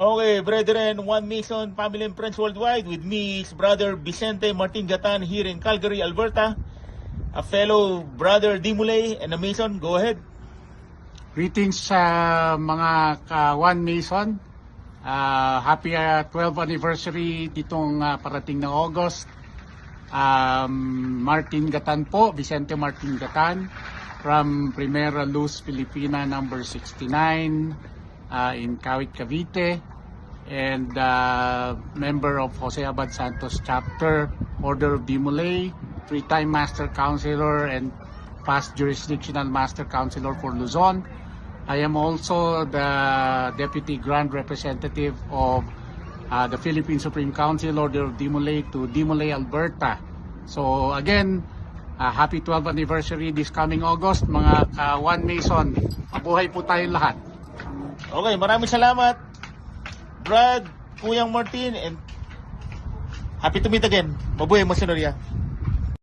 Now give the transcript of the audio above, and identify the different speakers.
Speaker 1: Okay, brethren, One Mason family and friends worldwide, with me is Brother Vicente Martin Gatan here in Calgary, Alberta, a fellow Brother Dimulay and a Mason. Go ahead.
Speaker 2: Greetings sa mga ka-One Mason. Happy 12th anniversary ditong parating na August. Martin Gatan po, Vicente Martin Gatan from Primera Luz Filipina number 69 in Kawit, Cavite, and member of Jose Abad Santos Chapter, Order of Dimulay, 3-time Master Counselor and past Jurisdictional Master Counselor for Luzon. I am also the Deputy Grand Representative of the Philippine Supreme Council, Order of Dimulay to Dimulay, Alberta. So again, happy 12th anniversary this coming August, mga One Mason. Mabuhay po tayong lahat.
Speaker 1: Okay, maraming salamat, Brad, Kuyang Martin, and happy to meet again. Mabuhay mo, Senoria.